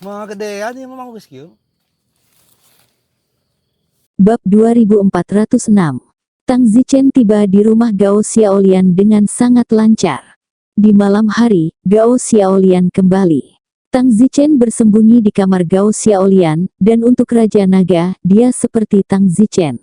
Mga kadeyan yung mga rescue. Bab 2406. Tang Zichen tiba di rumah Gao Xiaolian dengan sangat lancar. Di malam hari, Gao Xiaolian kembali. Tang Zichen bersembunyi di kamar Gao Xiaolian, dan untuk Raja Naga, dia seperti Tang Zichen.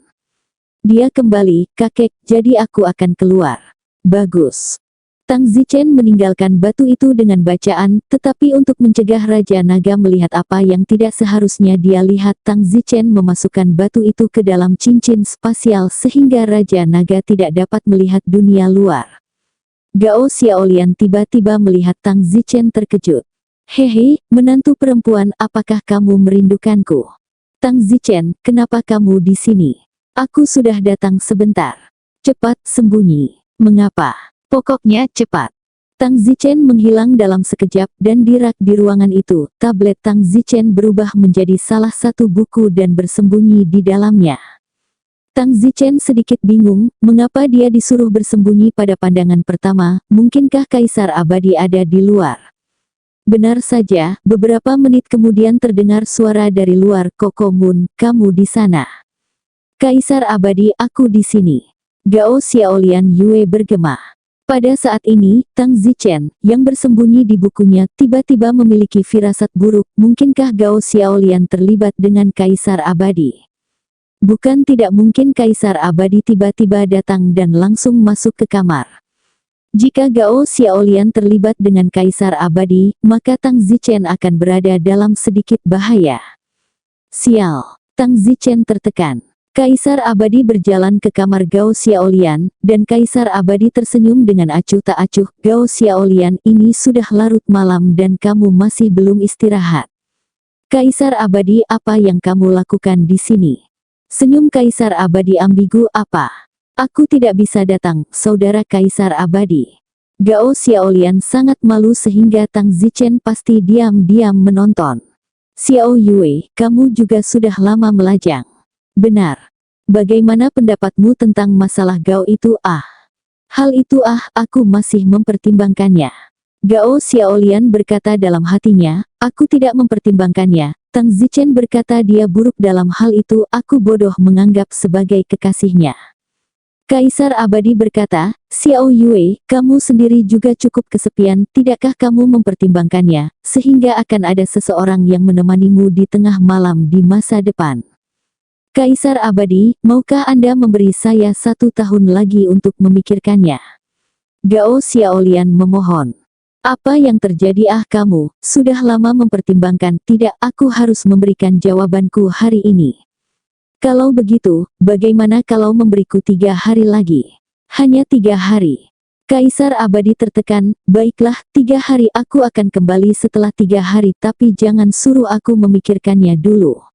Dia kembali, kakek, jadi aku akan keluar. Bagus. Tang Zichen meninggalkan batu itu dengan bacaan, tetapi untuk mencegah Raja Naga melihat apa yang tidak seharusnya dia lihat, Tang Zichen memasukkan batu itu ke dalam cincin spasial sehingga Raja Naga tidak dapat melihat dunia luar. Gao Xiaolian tiba-tiba melihat Tang Zichen terkejut. Hehe, menantu perempuan, apakah kamu merindukanku? Tang Zichen, kenapa kamu di sini? Aku sudah datang sebentar. Cepat sembunyi. Mengapa? Pokoknya cepat. Tang Zichen menghilang dalam sekejap dan di rak di ruangan itu, tablet Tang Zichen berubah menjadi salah satu buku dan bersembunyi di dalamnya. Tang Zichen sedikit bingung, mengapa dia disuruh bersembunyi pada pandangan pertama, mungkinkah Kaisar Abadi ada di luar? Benar saja, beberapa menit kemudian terdengar suara dari luar, Koko Moon, kamu di sana. Kaisar Abadi, aku di sini. Gao Xiaolian Yue bergema. Pada saat ini, Tang Zichen, yang bersembunyi di bukunya, tiba-tiba memiliki firasat buruk, mungkinkah Gao Xiaolian terlibat dengan Kaisar Abadi? Bukan tidak mungkin Kaisar Abadi tiba-tiba datang dan langsung masuk ke kamar. Jika Gao Xiaolian terlibat dengan Kaisar Abadi, maka Tang Zichen akan berada dalam sedikit bahaya. Sial, Tang Zichen tertekan. Kaisar Abadi berjalan ke kamar Gao Xiaolian, dan Kaisar Abadi tersenyum dengan acuh tak acuh. Gao Xiaolian, ini sudah larut malam dan kamu masih belum istirahat. Kaisar Abadi, apa yang kamu lakukan di sini? Senyum Kaisar Abadi ambigu, apa? Aku tidak bisa datang, saudara Kaisar Abadi. Gao Xiaolian sangat malu sehingga Tang Zichen pasti diam-diam menonton. Xiao Yue, kamu juga sudah lama melajang. Benar. Bagaimana pendapatmu tentang masalah Gao itu? Hal itu aku masih mempertimbangkannya. Gao Xiaolian berkata dalam hatinya, aku tidak mempertimbangkannya. Tang Zichen berkata dia buruk dalam hal itu, aku bodoh menganggap sebagai kekasihnya. Kaisar Abadi berkata, Xiao Yue, kamu sendiri juga cukup kesepian, tidakkah kamu mempertimbangkannya, sehingga akan ada seseorang yang menemanimu di tengah malam di masa depan. Kaisar Abadi, maukah Anda memberi saya 1 tahun lagi untuk memikirkannya? Gao Xiaolian memohon. Apa yang terjadi kamu, sudah lama mempertimbangkan, tidak, aku harus memberikan jawabanku hari ini. Kalau begitu, bagaimana kalau memberiku 3 hari lagi? Hanya 3 hari. Kaisar Abadi tertekan, baiklah, 3 hari aku akan kembali setelah 3 hari, tapi jangan suruh aku memikirkannya dulu.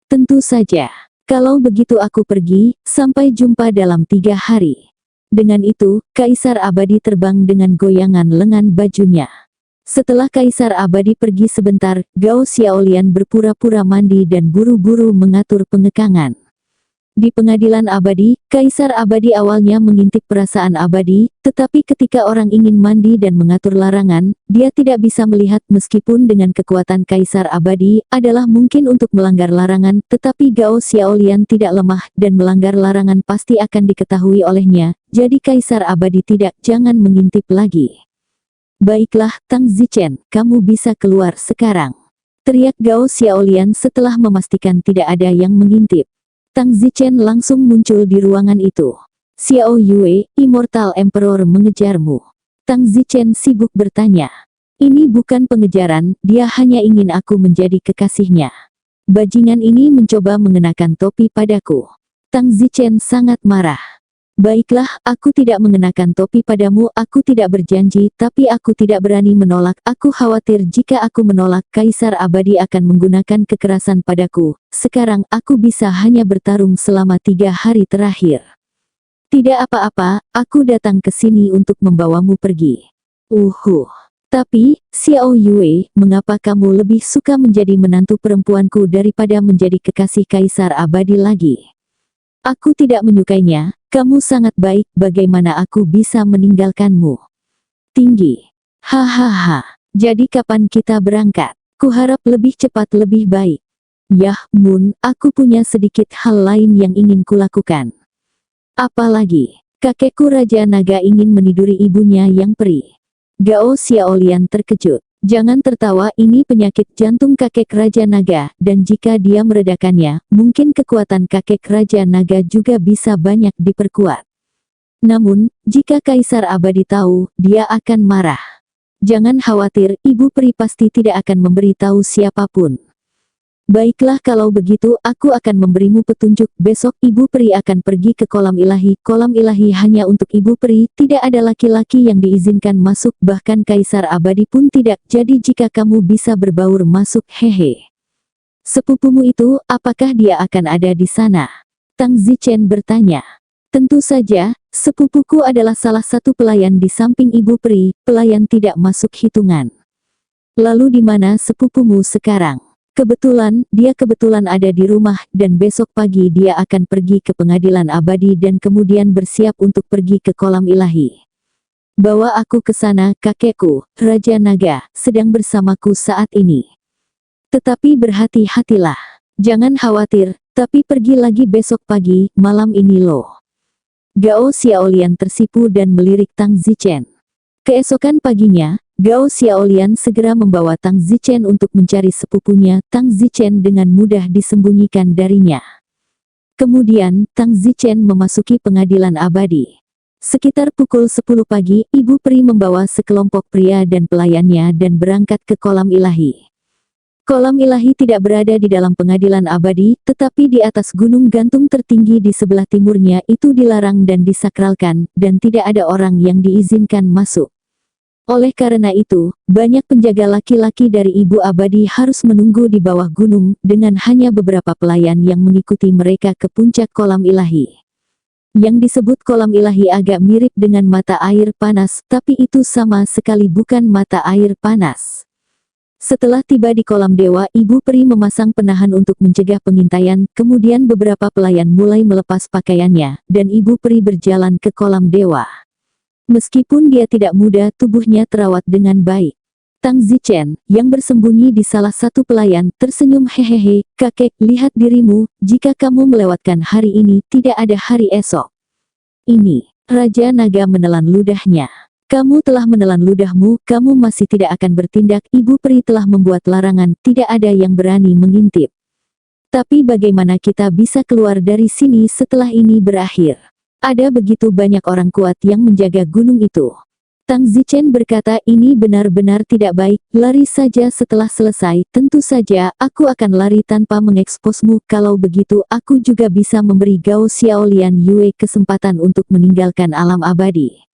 Tentu saja. Kalau begitu aku pergi, sampai jumpa dalam 3 hari. Dengan itu, Kaisar Abadi terbang dengan goyangan lengan bajunya. Setelah Kaisar Abadi pergi sebentar, Gao Xiaolian berpura-pura mandi dan buru-buru mengatur pengekangan. Di pengadilan Abadi, Kaisar Abadi awalnya mengintip perasaan Abadi, tetapi ketika orang ingin mandi dan mengatur larangan, dia tidak bisa melihat meskipun dengan kekuatan Kaisar Abadi, adalah mungkin untuk melanggar larangan, tetapi Gao Xiaolian tidak lemah, dan melanggar larangan pasti akan diketahui olehnya, jadi Kaisar Abadi tidak, jangan mengintip lagi. Baiklah, Tang Zichen, kamu bisa keluar sekarang. Teriak Gao Xiaolian setelah memastikan tidak ada yang mengintip. Tang Zichen langsung muncul di ruangan itu. Xiao Yue, Immortal Emperor mengejarmu. Tang Zichen sibuk bertanya. Ini bukan pengejaran, dia hanya ingin aku menjadi kekasihnya. Bajingan ini mencoba mengenakan topi padaku. Tang Zichen sangat marah. Baiklah, aku tidak mengenakan topi padamu, aku tidak berjanji, tapi aku tidak berani menolak, aku khawatir jika aku menolak, Kaisar Abadi akan menggunakan kekerasan padaku. Sekarang, aku bisa hanya bertarung selama 3 hari terakhir. Tidak apa-apa, aku datang ke sini untuk membawamu pergi. Tapi, Xiao Yue, mengapa kamu lebih suka menjadi menantu perempuanku daripada menjadi kekasih Kaisar Abadi lagi? Aku tidak menyukainya, kamu sangat baik, bagaimana aku bisa meninggalkanmu? Tinggi. Hahaha. Jadi kapan kita berangkat? Kuharap lebih cepat lebih baik. Yah, Mun, aku punya sedikit hal lain yang ingin kulakukan. Apalagi, kakekku Raja Naga ingin meniduri ibunya yang perih. Gao Xiaolian terkejut. Jangan tertawa, ini penyakit jantung kakek Raja Naga, dan jika dia meredakannya, mungkin kekuatan kakek Raja Naga juga bisa banyak diperkuat. Namun, jika Kaisar Abadi tahu, dia akan marah. Jangan khawatir, Ibu Peri pasti tidak akan memberitahu siapapun. Baiklah kalau begitu aku akan memberimu petunjuk. Besok Ibu Peri akan pergi ke kolam ilahi. Kolam ilahi hanya untuk Ibu Peri, tidak ada laki-laki yang diizinkan masuk, bahkan Kaisar Abadi pun tidak. Jadi jika kamu bisa berbaur masuk, hehe. Sepupumu itu, apakah dia akan ada di sana? Tang Zichen bertanya. Tentu saja, sepupuku adalah salah satu pelayan di samping Ibu Peri, pelayan tidak masuk hitungan. Lalu di mana sepupumu sekarang? Kebetulan, dia kebetulan ada di rumah, dan besok pagi dia akan pergi ke pengadilan abadi dan kemudian bersiap untuk pergi ke kolam ilahi. Bawa aku ke sana, kakekku, Raja Naga, sedang bersamaku saat ini. Tetapi berhati-hatilah. Jangan khawatir, tapi pergi lagi besok pagi, malam ini loh. Gao Xiaolian tersipu dan melirik Tang Zichen. Keesokan paginya, Gao Xiaolian segera membawa Tang Zichen untuk mencari sepupunya. Tang Zichen dengan mudah disembunyikan darinya. Kemudian, Tang Zichen memasuki pengadilan abadi. Sekitar pukul 10 pagi, Ibu Peri membawa sekelompok pria dan pelayannya dan berangkat ke kolam ilahi. Kolam ilahi tidak berada di dalam pengadilan abadi, tetapi di atas gunung gantung tertinggi di sebelah timurnya. Itu dilarang dan disakralkan, dan tidak ada orang yang diizinkan masuk. Oleh karena itu, banyak penjaga laki-laki dari Ibu Abadi harus menunggu di bawah gunung, dengan hanya beberapa pelayan yang mengikuti mereka ke puncak kolam ilahi. Yang disebut kolam ilahi agak mirip dengan mata air panas, tapi itu sama sekali bukan mata air panas. Setelah tiba di kolam dewa, Ibu Peri memasang penahan untuk mencegah pengintaian, kemudian beberapa pelayan mulai melepas pakaiannya, dan Ibu Peri berjalan ke kolam dewa. Meskipun dia tidak muda, tubuhnya terawat dengan baik. Tang Zichen, yang bersembunyi di salah satu pelayan, tersenyum, hehehe, kakek, lihat dirimu, jika kamu melewatkan hari ini, tidak ada hari esok. Ini, Raja Naga menelan ludahnya. Kamu telah menelan ludahmu, kamu masih tidak akan bertindak. Ibu Peri telah membuat larangan, tidak ada yang berani mengintip. Tapi bagaimana kita bisa keluar dari sini setelah ini berakhir? Ada begitu banyak orang kuat yang menjaga gunung itu. Tang Zichen berkata, ini benar-benar tidak baik, lari saja setelah selesai. Tentu saja, aku akan lari tanpa mengeksposmu. Kalau begitu, aku juga bisa memberi Gao Xiaolian Yue kesempatan untuk meninggalkan alam abadi.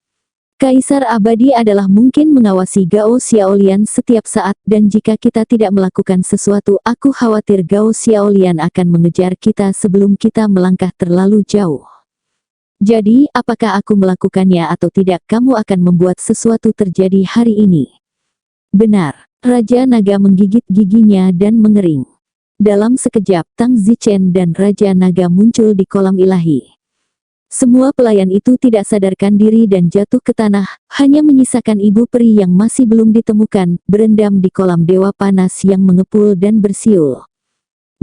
Kaisar Abadi adalah mungkin mengawasi Gao Xiaolian setiap saat, dan jika kita tidak melakukan sesuatu, aku khawatir Gao Xiaolian akan mengejar kita sebelum kita melangkah terlalu jauh. Jadi, apakah aku melakukannya atau tidak, kamu akan membuat sesuatu terjadi hari ini. Benar, Raja Naga menggigit giginya dan mengering. Dalam sekejap, Tang Zichen dan Raja Naga muncul di kolam ilahi. Semua pelayan itu tidak sadarkan diri dan jatuh ke tanah, hanya menyisakan Ibu Peri yang masih belum ditemukan, berendam di kolam dewa panas yang mengepul dan bersiul.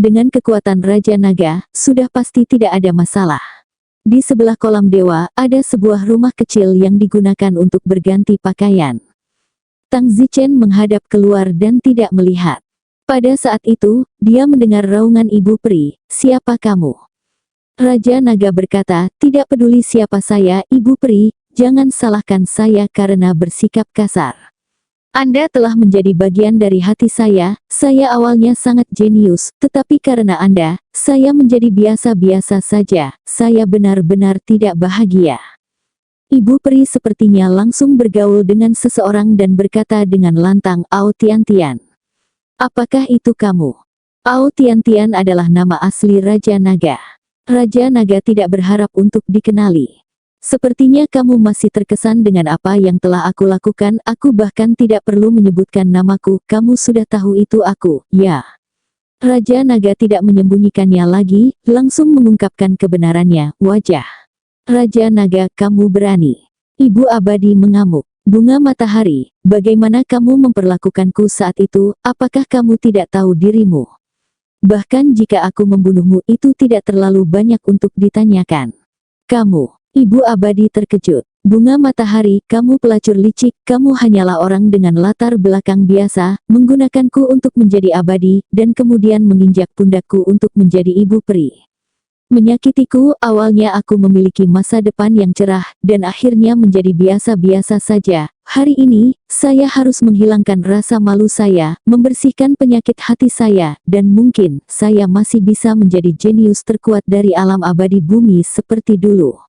Dengan kekuatan Raja Naga, sudah pasti tidak ada masalah. Di sebelah kolam dewa, ada sebuah rumah kecil yang digunakan untuk berganti pakaian. Tang Zichen menghadap keluar dan tidak melihat. Pada saat itu, dia mendengar raungan Ibu Peri, siapa kamu? Raja Naga berkata, tidak peduli siapa saya, Ibu Peri, jangan salahkan saya karena bersikap kasar. Anda telah menjadi bagian dari hati saya awalnya sangat jenius, tetapi karena Anda, saya menjadi biasa-biasa saja, saya benar-benar tidak bahagia. Ibu Peri sepertinya langsung bergaul dengan seseorang dan berkata dengan lantang, Ao Tiantian. Apakah itu kamu? Ao Tiantian adalah nama asli Raja Naga. Raja Naga tidak berharap untuk dikenali. Sepertinya kamu masih terkesan dengan apa yang telah aku lakukan, aku bahkan tidak perlu menyebutkan namaku, kamu sudah tahu itu aku, ya. Raja Naga tidak menyembunyikannya lagi, langsung mengungkapkan kebenarannya, wajah. Raja Naga, kamu berani. Ibu Abadi mengamuk. Bunga matahari, bagaimana kamu memperlakukanku saat itu, apakah kamu tidak tahu dirimu? Bahkan jika aku membunuhmu itu tidak terlalu banyak untuk ditanyakan. Kamu, Ibu Abadi terkejut. Bunga matahari, kamu pelacur licik, kamu hanyalah orang dengan latar belakang biasa, menggunakanku untuk menjadi abadi, dan kemudian menginjak pundakku untuk menjadi ibu peri. Menyakitiku, awalnya aku memiliki masa depan yang cerah, dan akhirnya menjadi biasa-biasa saja. Hari ini, saya harus menghilangkan rasa malu saya, membersihkan penyakit hati saya, dan mungkin, saya masih bisa menjadi jenius terkuat dari alam abadi bumi seperti dulu.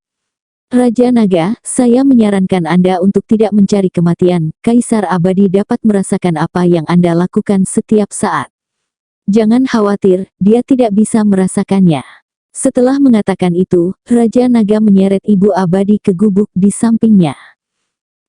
Raja Naga, saya menyarankan Anda untuk tidak mencari kematian. Kaisar Abadi dapat merasakan apa yang Anda lakukan setiap saat. Jangan khawatir, dia tidak bisa merasakannya. Setelah mengatakan itu, Raja Naga menyeret Ibu Abadi ke gubuk di sampingnya.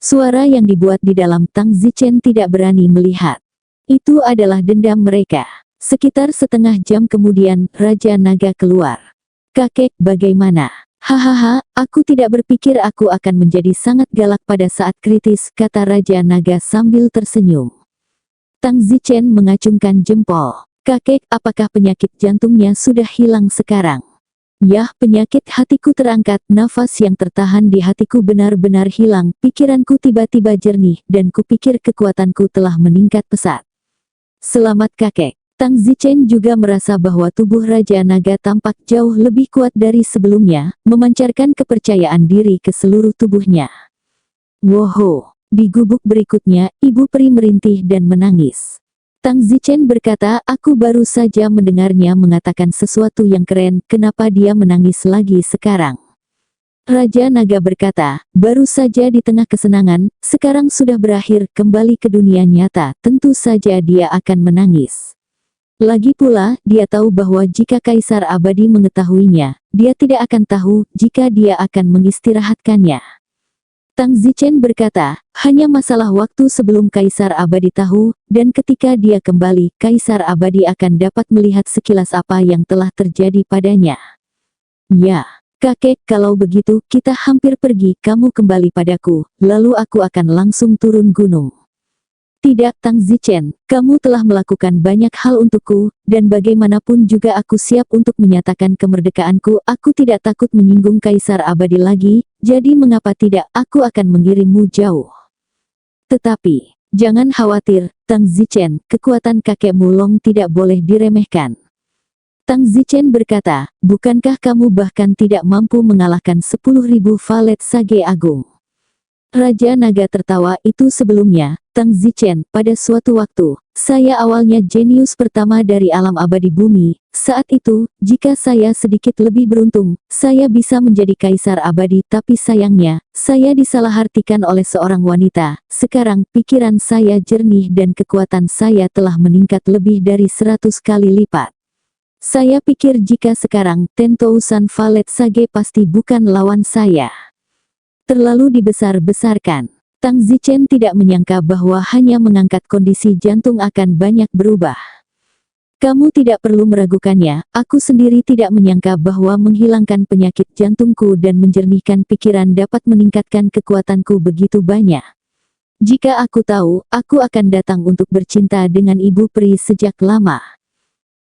Suara yang dibuat di dalam Tang Zichen tidak berani melihat. Itu adalah dendam mereka. Sekitar setengah jam kemudian, Raja Naga keluar. Kakek, bagaimana? Hahaha, aku tidak berpikir aku akan menjadi sangat galak pada saat kritis, kata Raja Naga sambil tersenyum. Tang Zichen mengacungkan jempol. Kakek, apakah penyakit jantungnya sudah hilang sekarang? Yah, penyakit hatiku terangkat, nafas yang tertahan di hatiku benar-benar hilang, pikiranku tiba-tiba jernih, dan kupikir kekuatanku telah meningkat pesat. Selamat kakek. Tang Zichen juga merasa bahwa tubuh Raja Naga tampak jauh lebih kuat dari sebelumnya, memancarkan kepercayaan diri ke seluruh tubuhnya. Woho! Di gubuk berikutnya, Ibu Peri merintih dan menangis. Tang Zichen berkata, aku baru saja mendengarnya mengatakan sesuatu yang keren, kenapa dia menangis lagi sekarang? Raja Naga berkata, baru saja di tengah kesenangan, sekarang sudah berakhir, kembali ke dunia nyata, tentu saja dia akan menangis. Lagi pula, dia tahu bahwa jika Kaisar Abadi mengetahuinya, dia tidak akan tahu jika dia akan mengistirahatkannya. Tang Zichen berkata, hanya masalah waktu sebelum Kaisar Abadi tahu, dan ketika dia kembali, Kaisar Abadi akan dapat melihat sekilas apa yang telah terjadi padanya. Ya, kakek, kalau begitu, kita hampir pergi, kamu kembali padaku, lalu aku akan langsung turun gunung. Tidak, Tang Zichen, kamu telah melakukan banyak hal untukku, dan bagaimanapun juga aku siap untuk menyatakan kemerdekaanku. Aku tidak takut menyinggung Kaisar Abadi lagi, jadi mengapa tidak, aku akan mengirimmu jauh. Tetapi, jangan khawatir, Tang Zichen, kekuatan kakekmu Long tidak boleh diremehkan. Tang Zichen berkata, bukankah kamu bahkan tidak mampu mengalahkan 10.000 valet sage agung? Raja Naga tertawa, itu sebelumnya, Tang Zichen, pada suatu waktu, saya awalnya jenius pertama dari alam abadi bumi. Saat itu, jika saya sedikit lebih beruntung, saya bisa menjadi Kaisar Abadi, tapi sayangnya, saya disalahartikan oleh seorang wanita. Sekarang, pikiran saya jernih dan kekuatan saya telah meningkat lebih dari 100 kali lipat. Saya pikir jika sekarang, 10,000 valet sage pasti bukan lawan saya. Terlalu dibesar-besarkan. Tang Zichen tidak menyangka bahwa hanya mengangkat kondisi jantung akan banyak berubah. Kamu tidak perlu meragukannya, aku sendiri tidak menyangka bahwa menghilangkan penyakit jantungku dan menjernihkan pikiran dapat meningkatkan kekuatanku begitu banyak. Jika aku tahu, aku akan datang untuk bercinta dengan Ibu Peri sejak lama.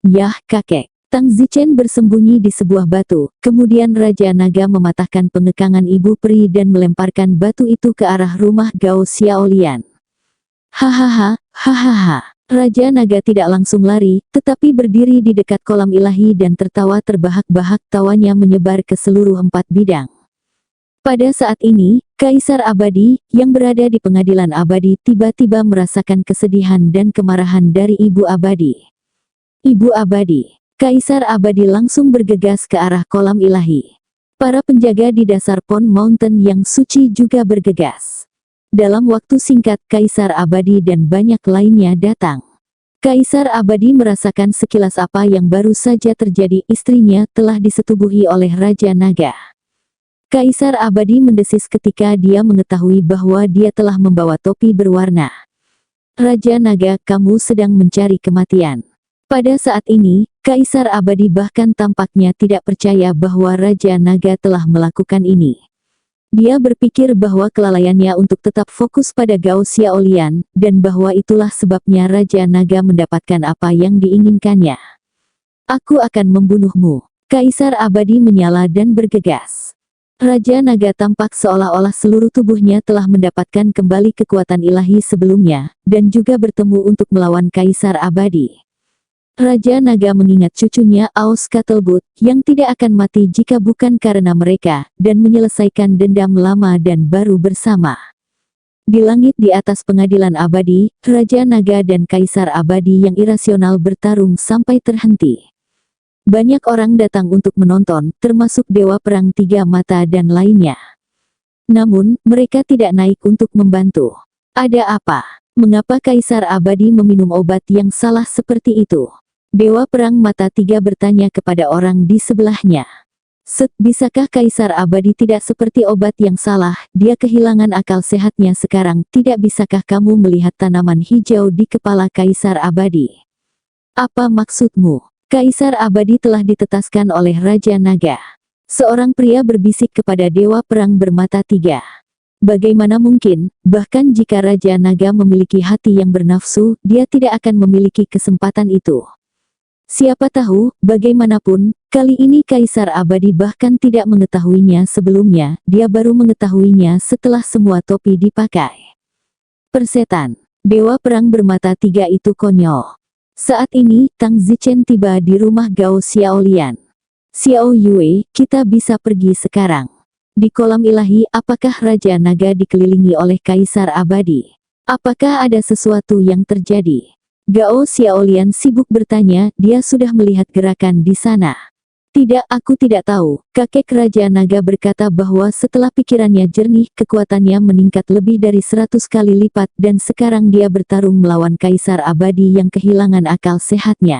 Yah, kakek. Tang Zichen bersembunyi di sebuah batu, kemudian Raja Naga mematahkan pengekangan Ibu Peri dan melemparkan batu itu ke arah rumah Gao Xiaolian. Hahaha, hahaha. Raja Naga tidak langsung lari, tetapi berdiri di dekat kolam ilahi dan tertawa terbahak-bahak, tawanya menyebar ke seluruh 4 bidang. Pada saat ini, Kaisar Abadi, yang berada di pengadilan abadi tiba-tiba merasakan kesedihan dan kemarahan dari Ibu Abadi. Ibu Abadi. Kaisar Abadi langsung bergegas ke arah kolam ilahi. Para penjaga di dasar Pond Mountain yang suci juga bergegas. Dalam waktu singkat, Kaisar Abadi dan banyak lainnya datang. Kaisar Abadi merasakan sekilas apa yang baru saja terjadi, istrinya telah disetubuhi oleh Raja Naga. Kaisar Abadi mendesis ketika dia mengetahui bahwa dia telah membawa topi berwarna. Raja Naga, kamu sedang mencari kematian. Pada saat ini, Kaisar Abadi bahkan tampaknya tidak percaya bahwa Raja Naga telah melakukan ini. Dia berpikir bahwa kelalaiannya untuk tetap fokus pada Gao Xiaolian, dan bahwa itulah sebabnya Raja Naga mendapatkan apa yang diinginkannya. Aku akan membunuhmu. Kaisar Abadi menyala dan bergegas. Raja Naga tampak seolah-olah seluruh tubuhnya telah mendapatkan kembali kekuatan ilahi sebelumnya, dan juga bertemu untuk melawan Kaisar Abadi. Raja Naga mengingat cucunya Aus Scuttlebot, yang tidak akan mati jika bukan karena mereka, dan menyelesaikan dendam lama dan baru bersama. Di langit di atas pengadilan abadi, Raja Naga dan Kaisar Abadi yang irasional bertarung sampai terhenti. Banyak orang datang untuk menonton, termasuk Dewa Perang Tiga Mata dan lainnya. Namun, mereka tidak naik untuk membantu. Ada apa? Mengapa Kaisar Abadi meminum obat yang salah seperti itu? Dewa Perang Mata Tiga bertanya kepada orang di sebelahnya. Bisakah Kaisar Abadi tidak seperti obat yang salah? Dia kehilangan akal sehatnya sekarang. Tidak bisakah kamu melihat tanaman hijau di kepala Kaisar Abadi? Apa maksudmu? Kaisar Abadi telah ditetaskan oleh Raja Naga. Seorang pria berbisik kepada Dewa Perang Bermata Tiga. Bagaimana mungkin, bahkan jika Raja Naga memiliki hati yang bernafsu, dia tidak akan memiliki kesempatan itu. Siapa tahu, bagaimanapun, kali ini Kaisar Abadi bahkan tidak mengetahuinya sebelumnya, dia baru mengetahuinya setelah semua topi dipakai. Persetan, Dewa Perang Bermata Tiga itu konyol. Saat ini, Tang Zichen tiba di rumah Gao Xiaolian. Xiao Yue, kita bisa pergi sekarang. Di kolam ilahi, apakah Raja Naga dikelilingi oleh Kaisar Abadi? Apakah ada sesuatu yang terjadi? Gao Xiaolian sibuk bertanya, dia sudah melihat gerakan di sana. Tidak, aku tidak tahu. Kakek Raja Naga berkata bahwa setelah pikirannya jernih, kekuatannya meningkat lebih dari 100 kali lipat dan sekarang dia bertarung melawan Kaisar Abadi yang kehilangan akal sehatnya.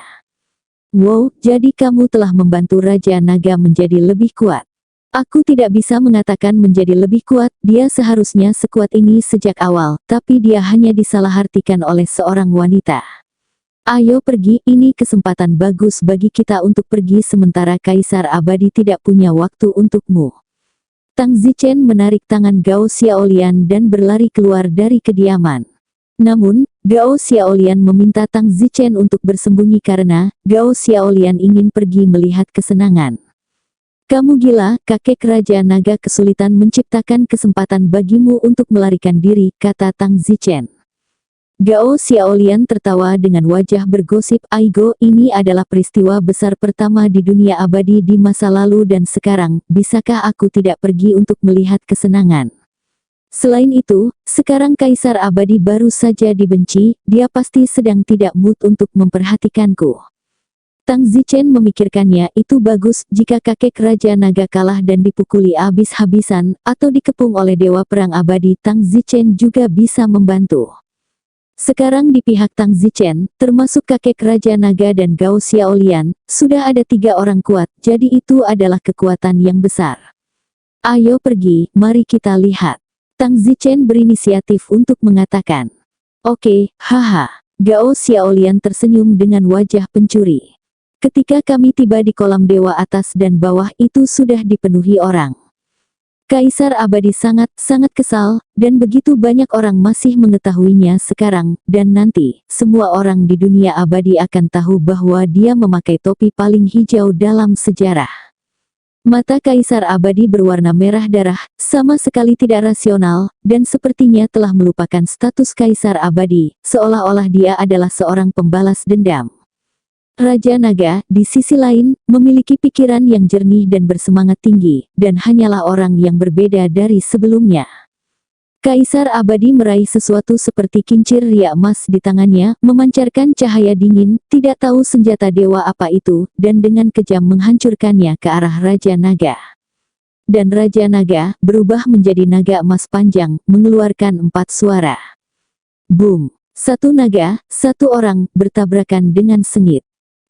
Wow, jadi kamu telah membantu Raja Naga menjadi lebih kuat. Aku tidak bisa mengatakan menjadi lebih kuat, dia seharusnya sekuat ini sejak awal, tapi dia hanya disalahartikan oleh seorang wanita. Ayo pergi, ini kesempatan bagus bagi kita untuk pergi sementara Kaisar Abadi tidak punya waktu untukmu. Tang Zichen menarik tangan Gao Xiaolian dan berlari keluar dari kediaman. Namun, Gao Xiaolian meminta Tang Zichen untuk bersembunyi karena Gao Xiaolian ingin pergi melihat kesenangan. Kamu gila, kakek Raja Naga kesulitan menciptakan kesempatan bagimu untuk melarikan diri, kata Tang Zichen. Gao Xiaolian tertawa dengan wajah bergosip, Aigo, ini adalah peristiwa besar pertama di dunia abadi di masa lalu dan sekarang, bisakah aku tidak pergi untuk melihat kesenangan? Selain itu, sekarang Kaisar Abadi baru saja dibenci, dia pasti sedang tidak mood untuk memperhatikanku. Tang Zichen memikirkannya, itu bagus, jika kakek Raja Naga kalah dan dipukuli habis-habisan, atau dikepung oleh Dewa Perang Abadi, Tang Zichen juga bisa membantu. Sekarang di pihak Tang Zichen, termasuk kakek Raja Naga dan Gao Xiaolian, sudah ada 3 orang kuat, jadi itu adalah kekuatan yang besar. Ayo pergi, mari kita lihat. Tang Zichen berinisiatif untuk mengatakan. Oke, haha. Gao Xiaolian tersenyum dengan wajah pencuri. Ketika kami tiba di kolam dewa atas dan bawah itu sudah dipenuhi orang. Kaisar Abadi sangat-sangat kesal, dan begitu banyak orang masih mengetahuinya sekarang, dan nanti, semua orang di dunia abadi akan tahu bahwa dia memakai topi paling hijau dalam sejarah. Mata Kaisar Abadi berwarna merah darah, sama sekali tidak rasional, dan sepertinya telah melupakan status Kaisar Abadi, seolah-olah dia adalah seorang pembalas dendam. Raja Naga, di sisi lain, memiliki pikiran yang jernih dan bersemangat tinggi, dan hanyalah orang yang berbeda dari sebelumnya. Kaisar Abadi meraih sesuatu seperti kincir riak emas di tangannya, memancarkan cahaya dingin, tidak tahu senjata dewa apa itu, dan dengan kejam menghancurkannya ke arah Raja Naga. Dan Raja Naga, berubah menjadi naga emas panjang, mengeluarkan 4 suara. Boom! 1 naga, 1 orang, bertabrakan dengan sengit.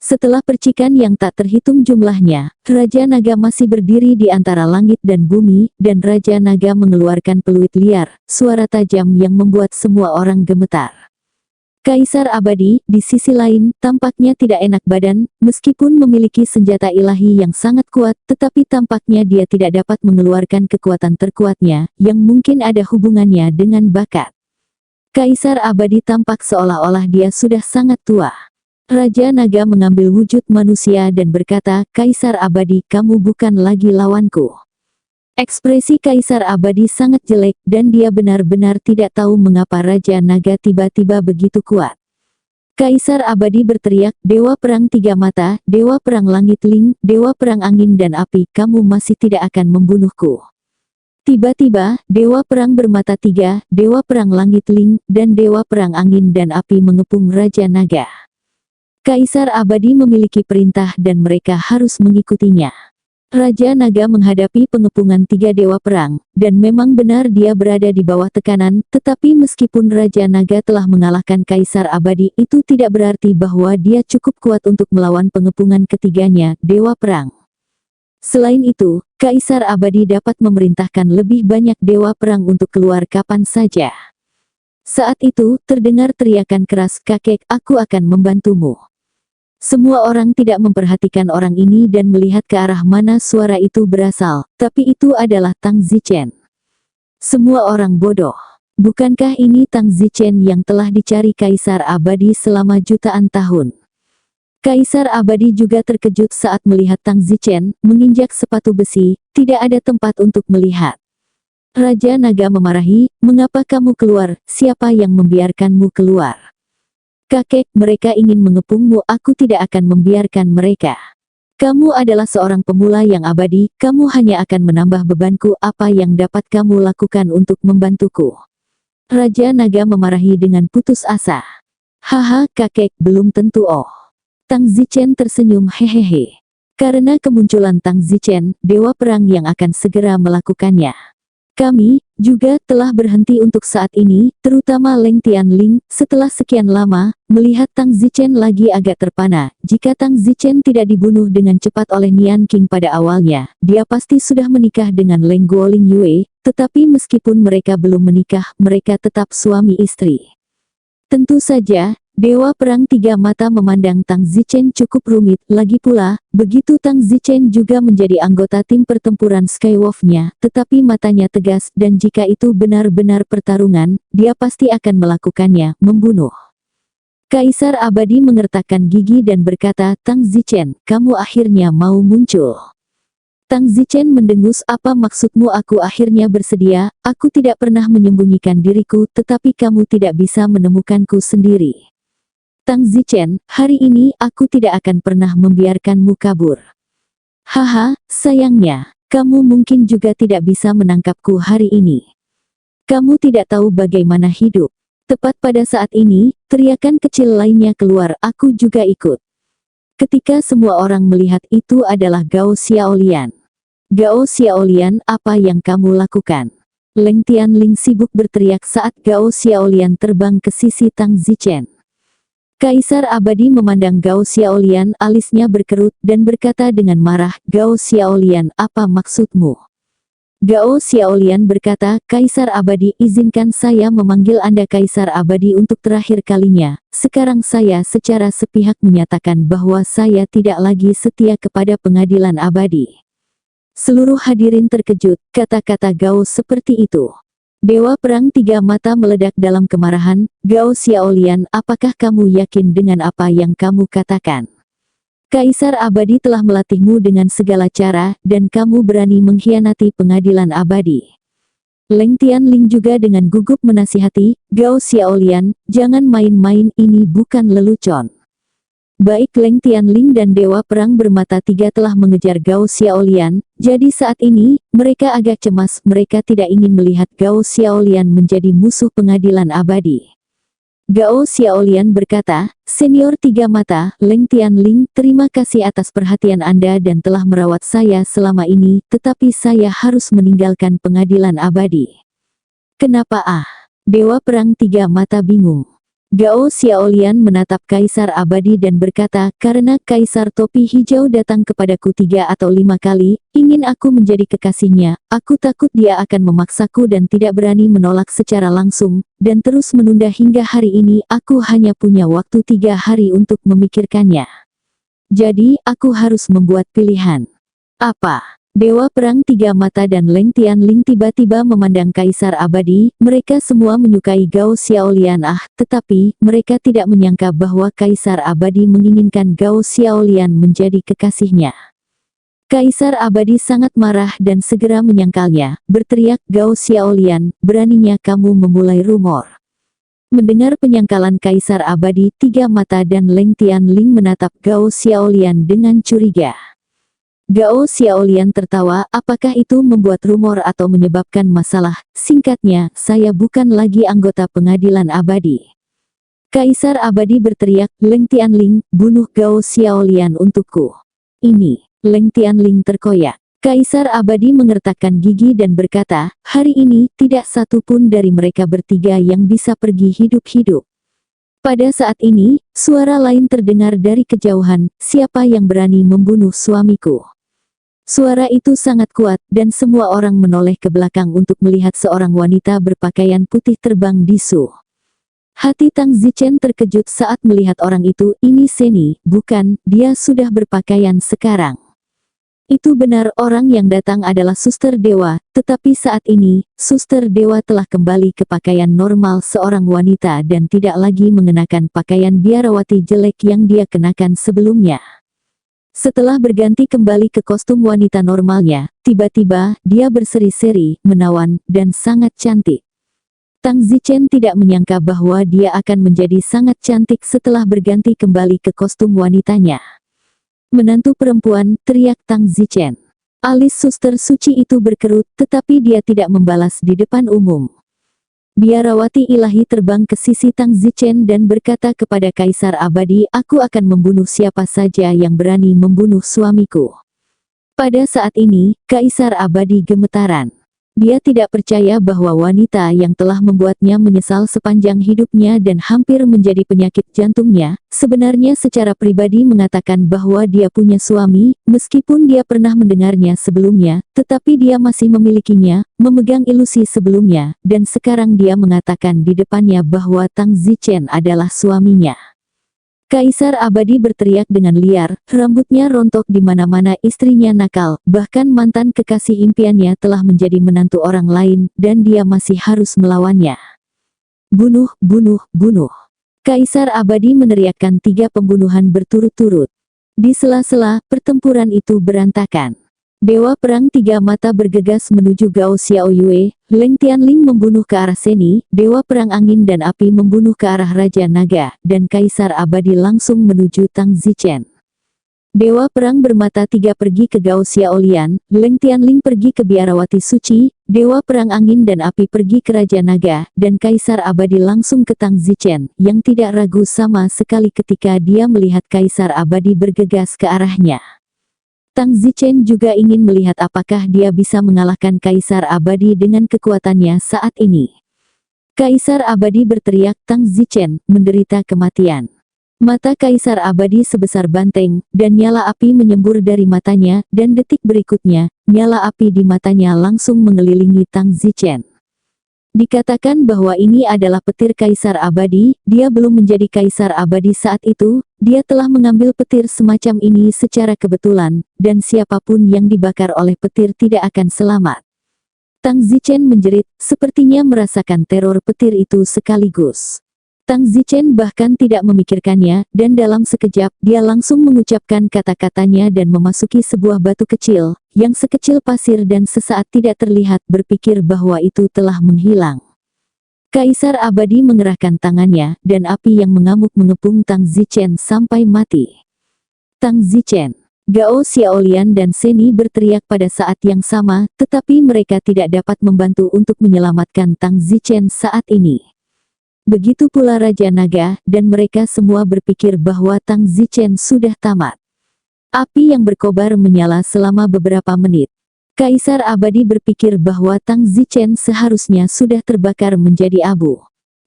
Setelah percikan yang tak terhitung jumlahnya, Raja Naga masih berdiri di antara langit dan bumi, dan Raja Naga mengeluarkan peluit liar, suara tajam yang membuat semua orang gemetar. Kaisar Abadi, di sisi lain, tampaknya tidak enak badan, meskipun memiliki senjata ilahi yang sangat kuat, tetapi tampaknya dia tidak dapat mengeluarkan kekuatan terkuatnya, yang mungkin ada hubungannya dengan bakat. Kaisar Abadi tampak seolah-olah dia sudah sangat tua. Raja Naga mengambil wujud manusia dan berkata, "Kaisar Abadi, kamu bukan lagi lawanku." Ekspresi Kaisar Abadi sangat jelek, dan dia benar-benar tidak tahu mengapa Raja Naga tiba-tiba begitu kuat. Kaisar Abadi berteriak, "Dewa Perang Tiga Mata, Dewa Perang Langit Ling, Dewa Perang Angin dan Api, kamu masih tidak akan membunuhku." Tiba-tiba, Dewa Perang Bermata Tiga, Dewa Perang Langit Ling, dan Dewa Perang Angin dan Api mengepung Raja Naga. Kaisar Abadi memiliki perintah dan mereka harus mengikutinya. Raja Naga menghadapi pengepungan tiga dewa perang, dan memang benar dia berada di bawah tekanan, tetapi meskipun Raja Naga telah mengalahkan Kaisar Abadi, itu tidak berarti bahwa dia cukup kuat untuk melawan pengepungan ketiganya, dewa perang. Selain itu, Kaisar Abadi dapat memerintahkan lebih banyak dewa perang untuk keluar kapan saja. Saat itu, terdengar teriakan keras, "Kakek, aku akan membantumu." Semua orang tidak memperhatikan orang ini dan melihat ke arah mana suara itu berasal, tapi itu adalah Tang Zichen. Semua orang bodoh. Bukankah ini Tang Zichen yang telah dicari Kaisar Abadi selama jutaan tahun? Kaisar Abadi juga terkejut saat melihat Tang Zichen menginjak sepatu besi, tidak ada tempat untuk melihat. Raja Naga memarahi, "Mengapa kamu keluar? Siapa yang membiarkanmu keluar?" "Kakek, mereka ingin mengepungmu, aku tidak akan membiarkan mereka. Kamu adalah seorang pemula yang abadi, kamu hanya akan menambah bebanku, apa yang dapat kamu lakukan untuk membantuku?" Raja Naga memarahi dengan putus asa. "Haha, kakek, belum tentu." Tang Zichen tersenyum, "Hehehe. Karena kemunculan Tang Zichen, dewa perang yang akan segera melakukannya. Kami juga telah berhenti untuk saat ini, terutama Leng Tianling." Setelah sekian lama, melihat Tang Zichen lagi agak terpana. Jika Tang Zichen tidak dibunuh dengan cepat oleh Nian King pada awalnya, dia pasti sudah menikah dengan Leng Guoling Yue, tetapi meskipun mereka belum menikah, mereka tetap suami istri. Tentu saja, Dewa Perang Tiga Mata memandang Tang Zichen cukup rumit, lagi pula, begitu Tang Zichen juga menjadi anggota tim pertempuran Skywolf-nya, tetapi matanya tegas, dan jika itu benar-benar pertarungan, dia pasti akan melakukannya, membunuh. Kaisar Abadi mengertakkan gigi dan berkata, "Tang Zichen, kamu akhirnya mau muncul." Tang Zichen mendengus, "Apa maksudmu?" "Aku akhirnya bersedia, aku tidak pernah menyembunyikan diriku, tetapi kamu tidak bisa menemukanku sendiri. Tang Zichen, hari ini aku tidak akan pernah membiarkanmu kabur." "Haha, sayangnya, kamu mungkin juga tidak bisa menangkapku hari ini. Kamu tidak tahu bagaimana hidup." Tepat pada saat ini, teriakan kecil lainnya keluar, "Aku juga ikut." Ketika semua orang melihat itu adalah Gao Xiaolian. "Gao Xiaolian, apa yang kamu lakukan?" Leng Tianling sibuk berteriak saat Gao Xiaolian terbang ke sisi Tang Zichen. Kaisar Abadi memandang Gao Xiaolian, alisnya berkerut, dan berkata dengan marah, "Gao Xiaolian, apa maksudmu?" Gao Xiaolian berkata, "Kaisar Abadi, izinkan saya memanggil Anda Kaisar Abadi untuk terakhir kalinya. Sekarang saya secara sepihak menyatakan bahwa saya tidak lagi setia kepada pengadilan abadi." Seluruh hadirin terkejut, kata-kata Gao seperti itu. Dewa Perang Tiga Mata meledak dalam kemarahan, "Gao Xiaolian, apakah kamu yakin dengan apa yang kamu katakan? Kaisar Abadi telah melatihmu dengan segala cara, dan kamu berani mengkhianati pengadilan abadi." Leng Tianling juga dengan gugup menasihati, "Gao Xiaolian, jangan main-main, ini bukan lelucon." Baik Leng Tianling dan Dewa Perang Bermata Tiga telah mengejar Gao Xiaolian, jadi saat ini, mereka agak cemas, mereka tidak ingin melihat Gao Xiaolian menjadi musuh pengadilan abadi. Gao Xiaolian berkata, "Senior Tiga Mata, Leng Tianling, terima kasih atas perhatian Anda dan telah merawat saya selama ini, tetapi saya harus meninggalkan pengadilan abadi." "Kenapa?" Dewa Perang Tiga Mata bingung. Gao Xiaolian menatap Kaisar Abadi dan berkata, karena Kaisar Topi Hijau datang kepadaku 3 atau 5 kali, ingin aku menjadi kekasihnya, aku takut dia akan memaksaku dan tidak berani menolak secara langsung, dan terus menunda hingga hari ini, aku hanya punya waktu 3 hari untuk memikirkannya. Jadi, aku harus membuat pilihan. Apa? Dewa Perang Tiga Mata dan Leng Tianling tiba-tiba memandang Kaisar Abadi, mereka semua menyukai Gao Xiaolian tetapi, mereka tidak menyangka bahwa Kaisar Abadi menginginkan Gao Xiaolian menjadi kekasihnya. Kaisar Abadi sangat marah dan segera menyangkalnya, berteriak, Gao Xiaolian, beraninya kamu memulai rumor. Mendengar penyangkalan Kaisar Abadi, Tiga Mata dan Leng Tianling menatap Gao Xiaolian dengan curiga. Gao Xiaolian tertawa, apakah itu membuat rumor atau menyebabkan masalah? Singkatnya, saya bukan lagi anggota pengadilan abadi. Kaisar Abadi berteriak, Leng Tianling, bunuh Gao Xiaolian untukku. Ini, Leng Tianling terkoyak. Kaisar Abadi mengertakkan gigi dan berkata, hari ini, tidak satu pun dari mereka bertiga yang bisa pergi hidup-hidup. Pada saat ini, suara lain terdengar dari kejauhan, siapa yang berani membunuh suamiku? Suara itu sangat kuat, dan semua orang menoleh ke belakang untuk melihat seorang wanita berpakaian putih terbang di Su. Hati Tang Zichen terkejut saat melihat orang itu, ini Seni, bukan, dia sudah berpakaian sekarang. Itu benar orang yang datang adalah suster dewa, tetapi saat ini, suster dewa telah kembali ke pakaian normal seorang wanita dan tidak lagi mengenakan pakaian biarawati jelek yang dia kenakan sebelumnya. Setelah berganti kembali ke kostum wanita normalnya, tiba-tiba, dia berseri-seri, menawan, dan sangat cantik. Tang Zichen tidak menyangka bahwa dia akan menjadi sangat cantik setelah berganti kembali ke kostum wanitanya. Menantu perempuan, teriak Tang Zichen. Alis suster suci itu berkerut, tetapi dia tidak membalas di depan umum. Biarawati ilahi terbang ke sisi Tang Zichen dan berkata kepada Kaisar Abadi, aku akan membunuh siapa saja yang berani membunuh suamiku. Pada saat ini, Kaisar Abadi gemetaran. Dia tidak percaya bahwa wanita yang telah membuatnya menyesal sepanjang hidupnya dan hampir menjadi penyakit jantungnya, sebenarnya secara pribadi mengatakan bahwa dia punya suami, meskipun dia pernah mendengarnya sebelumnya, tetapi dia masih memilikinya, memegang ilusi sebelumnya, dan sekarang dia mengatakan di depannya bahwa Tang Zichen adalah suaminya. Kaisar Abadi berteriak dengan liar, rambutnya rontok di mana-mana, istrinya nakal, bahkan mantan kekasih impiannya telah menjadi menantu orang lain, dan dia masih harus melawannya. Bunuh, bunuh, bunuh. Kaisar Abadi meneriakkan 3 pembunuhan berturut-turut. Di sela-sela, pertempuran itu berantakan. Dewa Perang Tiga Mata bergegas menuju Gao Xiaoyue, Leng Tianling membunuh ke arah Seni, Dewa Perang Angin dan Api membunuh ke arah Raja Naga, dan Kaisar Abadi langsung menuju Tang Zichen. Dewa Perang Bermata Tiga pergi ke Gao Xiaolian, Leng Tianling pergi ke Biarawati Suci, Dewa Perang Angin dan Api pergi ke Raja Naga, dan Kaisar Abadi langsung ke Tang Zichen, yang tidak ragu sama sekali ketika dia melihat Kaisar Abadi bergegas ke arahnya. Tang Zichen juga ingin melihat apakah dia bisa mengalahkan Kaisar Abadi dengan kekuatannya saat ini. Kaisar Abadi berteriak, Tang Zichen, menderita kematian. Mata Kaisar Abadi sebesar banteng, dan nyala api menyembur dari matanya, dan detik berikutnya, nyala api di matanya langsung mengelilingi Tang Zichen. Dikatakan bahwa ini adalah petir Kaisar Abadi, dia belum menjadi Kaisar Abadi saat itu, dia telah mengambil petir semacam ini secara kebetulan, dan siapapun yang dibakar oleh petir tidak akan selamat. Tang Zichen menjerit, sepertinya merasakan teror petir itu sekaligus. Tang Zichen bahkan tidak memikirkannya, dan dalam sekejap, dia langsung mengucapkan kata-katanya dan memasuki sebuah batu kecil, yang sekecil pasir dan sesaat tidak terlihat, berpikir bahwa itu telah menghilang. Kaisar Abadi mengerahkan tangannya, dan api yang mengamuk mengepung Tang Zichen sampai mati. Tang Zichen, Gao Xiaolian dan Seni berteriak pada saat yang sama, tetapi mereka tidak dapat membantu untuk menyelamatkan Tang Zichen saat ini. Begitu pula Raja Naga, dan mereka semua berpikir bahwa Tang Zichen sudah tamat. Api yang berkobar menyala selama beberapa menit. Kaisar Abadi berpikir bahwa Tang Zichen seharusnya sudah terbakar menjadi abu.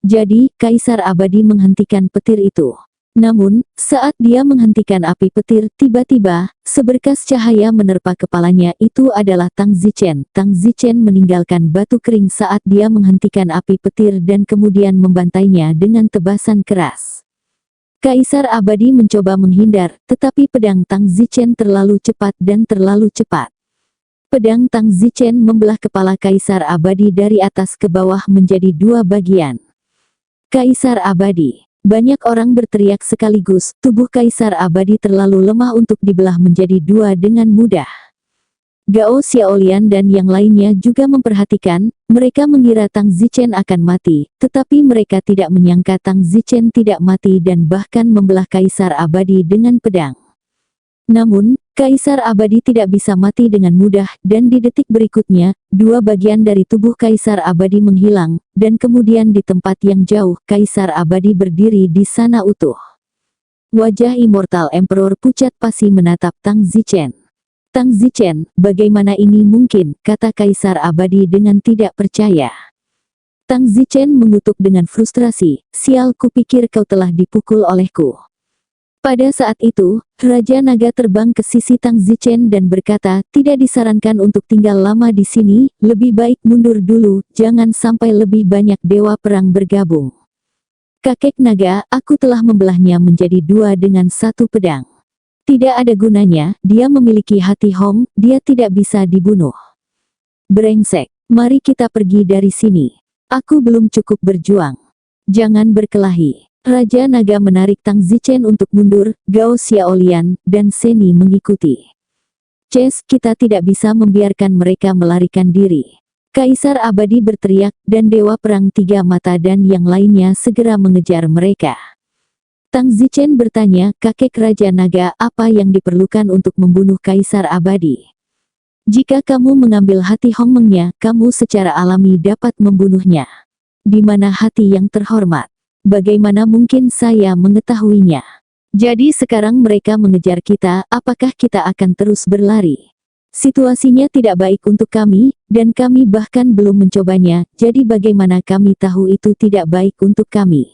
Jadi, Kaisar Abadi menghentikan petir itu. Namun, saat dia menghentikan api petir, tiba-tiba, seberkas cahaya menerpa kepalanya. Itu adalah Tang Zichen. Tang Zichen meninggalkan batu kering saat dia menghentikan api petir dan kemudian membantainya dengan tebasan keras. Kaisar Abadi mencoba menghindar, tetapi pedang Tang Zichen terlalu cepat dan terlalu cepat. Pedang Tang Zichen membelah kepala Kaisar Abadi dari atas ke bawah menjadi dua bagian. Kaisar Abadi. Banyak orang berteriak sekaligus, tubuh Kaisar Abadi terlalu lemah untuk dibelah menjadi dua dengan mudah. Gao Xiaolian dan yang lainnya juga memperhatikan, mereka mengira Tang Zichen akan mati, tetapi mereka tidak menyangka Tang Zichen tidak mati dan bahkan membelah Kaisar Abadi dengan pedang. Namun, Kaisar Abadi tidak bisa mati dengan mudah, dan di detik berikutnya, dua bagian dari tubuh Kaisar Abadi menghilang, dan kemudian di tempat yang jauh, Kaisar Abadi berdiri di sana utuh. Wajah Immortal Emperor pucat pasi menatap Tang Zichen. Tang Zichen, bagaimana ini mungkin, kata Kaisar Abadi dengan tidak percaya. Tang Zichen mengutuk dengan frustrasi, sial, kupikir kau telah dipukul olehku. Pada saat itu, Raja Naga terbang ke sisi Tang Zichen dan berkata, tidak disarankan untuk tinggal lama di sini, lebih baik mundur dulu, jangan sampai lebih banyak dewa perang bergabung. Kakek naga, aku telah membelahnya menjadi dua dengan satu pedang. Tidak ada gunanya, dia memiliki hati Hong, dia tidak bisa dibunuh. Brengsek, mari kita pergi dari sini. Aku belum cukup berjuang. Jangan berkelahi. Raja Naga menarik Tang Zichen untuk mundur, Gao Xiaolian, dan Seni mengikuti. Ces, kita tidak bisa membiarkan mereka melarikan diri. Kaisar Abadi berteriak, dan Dewa Perang Tiga Mata dan yang lainnya segera mengejar mereka. Tang Zichen bertanya, kakek Raja Naga, apa yang diperlukan untuk membunuh Kaisar Abadi? Jika kamu mengambil hati Hongmengnya, kamu secara alami dapat membunuhnya. Di mana hati yang terhormat? Bagaimana mungkin saya mengetahuinya? Jadi sekarang mereka mengejar kita, apakah kita akan terus berlari? Situasinya tidak baik untuk kami, dan kami bahkan belum mencobanya, jadi bagaimana kami tahu itu tidak baik untuk kami?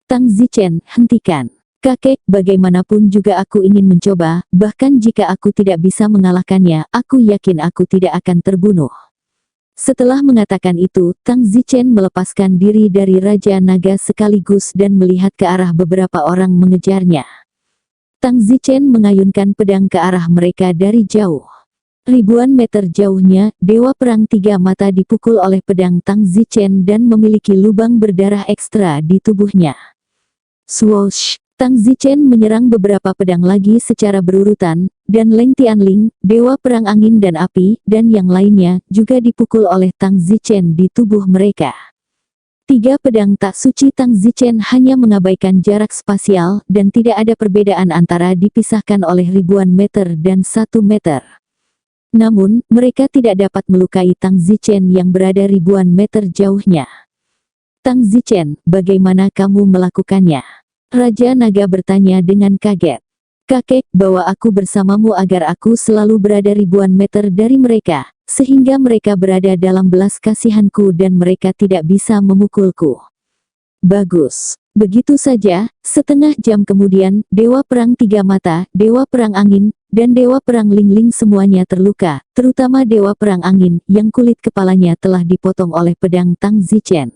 Tang Zichen, hentikan. Kakek, bagaimanapun juga aku ingin mencoba, bahkan jika aku tidak bisa mengalahkannya, aku yakin aku tidak akan terbunuh. Setelah mengatakan itu, Tang Zichen melepaskan diri dari Raja Naga sekaligus dan melihat ke arah beberapa orang mengejarnya. Tang Zichen mengayunkan pedang ke arah mereka dari jauh. Ribuan meter jauhnya, Dewa Perang Tiga Mata dipukul oleh pedang Tang Zichen dan memiliki lubang berdarah ekstra di tubuhnya. Swoosh! Tang Zichen menyerang beberapa pedang lagi secara berurutan, dan Leng Tianling, Dewa Perang Angin dan Api, dan yang lainnya, juga dipukul oleh Tang Zichen di tubuh mereka. Tiga pedang tak suci Tang Zichen hanya mengabaikan jarak spasial, dan tidak ada perbedaan antara dipisahkan oleh ribuan meter dan 1 meter. Namun, mereka tidak dapat melukai Tang Zichen yang berada ribuan meter jauhnya. Tang Zichen, bagaimana kamu melakukannya? Raja Naga bertanya dengan kaget. Kakek, bawa aku bersamamu agar aku selalu berada ribuan meter dari mereka, sehingga mereka berada dalam belas kasihanku dan mereka tidak bisa memukulku. Bagus. Begitu saja, setengah jam kemudian, Dewa Perang Tiga Mata, Dewa Perang Angin, dan Dewa Perang Lingling semuanya terluka, terutama Dewa Perang Angin, yang kulit kepalanya telah dipotong oleh pedang Tang Zichen.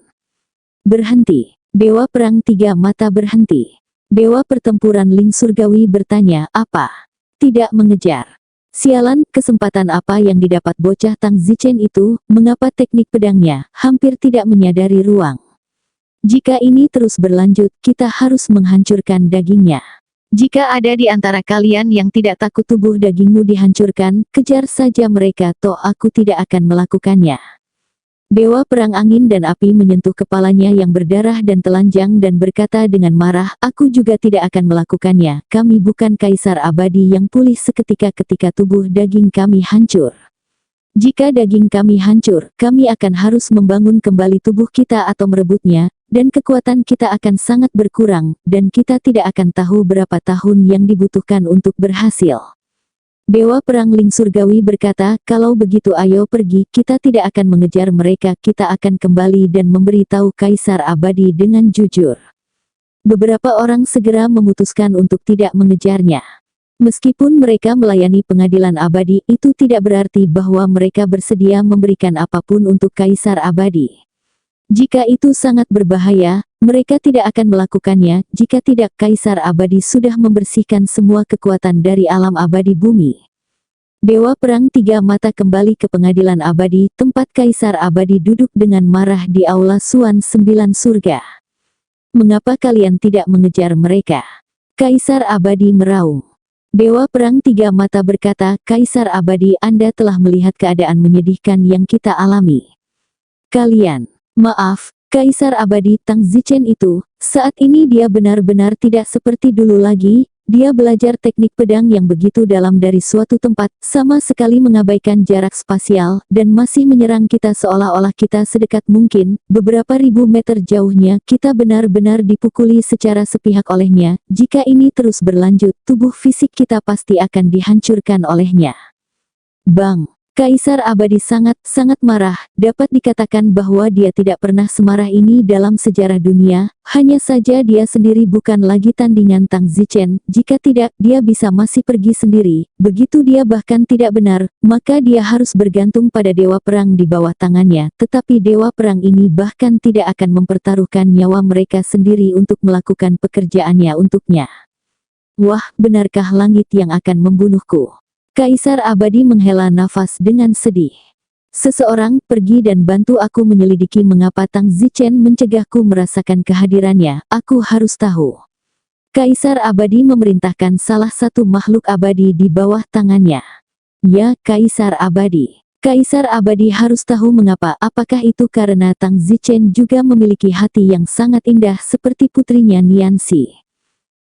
Berhenti. Dewa Perang Tiga Mata berhenti. Dewa Pertempuran Ling Surgawi bertanya, apa? Tidak mengejar. Sialan, kesempatan apa yang didapat bocah Tang Zichen itu, mengapa teknik pedangnya, hampir tidak menyadari ruang. Jika ini terus berlanjut, kita harus menghancurkan dagingnya. Jika ada di antara kalian yang tidak takut tubuh dagingmu dihancurkan, kejar saja mereka, toh aku tidak akan melakukannya. Dewa Perang Angin dan Api menyentuh kepalanya yang berdarah dan telanjang dan berkata dengan marah, aku juga tidak akan melakukannya, kami bukan Kaisar Abadi yang pulih seketika ketika tubuh daging kami hancur. Jika daging kami hancur, kami akan harus membangun kembali tubuh kita atau merebutnya, dan kekuatan kita akan sangat berkurang, dan kita tidak akan tahu berapa tahun yang dibutuhkan untuk berhasil. Dewa Perang Ling Surgawi berkata, kalau begitu ayo pergi, kita tidak akan mengejar mereka, kita akan kembali dan memberitahu Kaisar Abadi dengan jujur. Beberapa orang segera memutuskan untuk tidak mengejarnya. Meskipun mereka melayani pengadilan abadi, itu tidak berarti bahwa mereka bersedia memberikan apapun untuk Kaisar Abadi. Jika itu sangat berbahaya, mereka tidak akan melakukannya. Jika tidak, Kaisar Abadi sudah membersihkan semua kekuatan dari alam abadi bumi. Dewa Perang Tiga Mata kembali ke pengadilan abadi, tempat Kaisar Abadi duduk dengan marah di aula Suan Sembilan Surga. Mengapa kalian tidak mengejar mereka? Kaisar Abadi meraung. Dewa Perang Tiga Mata berkata, Kaisar Abadi, Anda telah melihat keadaan menyedihkan yang kita alami. Kalian, maaf, Kaisar Abadi, Tang Zichen itu, saat ini dia benar-benar tidak seperti dulu lagi. Dia belajar teknik pedang yang begitu dalam dari suatu tempat, sama sekali mengabaikan jarak spasial, dan masih menyerang kita seolah-olah kita sedekat mungkin. Beberapa ribu meter jauhnya, kita benar-benar dipukuli secara sepihak olehnya. Jika ini terus berlanjut, tubuh fisik kita pasti akan dihancurkan olehnya. Bang! Kaisar Abadi sangat marah. Dapat dikatakan bahwa dia tidak pernah semarah ini dalam sejarah dunia. Hanya saja dia sendiri bukan lagi tandingan Tang Zichen. Jika tidak, dia bisa masih pergi sendiri. Begitu dia bahkan tidak benar, maka dia harus bergantung pada Dewa Perang di bawah tangannya. Tetapi Dewa Perang ini bahkan tidak akan mempertaruhkan nyawa mereka sendiri untuk melakukan pekerjaannya untuknya. Wah, benarkah langit yang akan membunuhku? Kaisar Abadi menghela nafas dengan sedih. Seseorang, pergi dan bantu aku menyelidiki mengapa Tang Zichen mencegahku merasakan kehadirannya. Aku harus tahu. Kaisar Abadi memerintahkan salah satu makhluk abadi di bawah tangannya. Ya, Kaisar Abadi. Kaisar Abadi harus tahu mengapa. Apakah itu karena Tang Zichen juga memiliki hati yang sangat indah seperti putrinya Nianxi?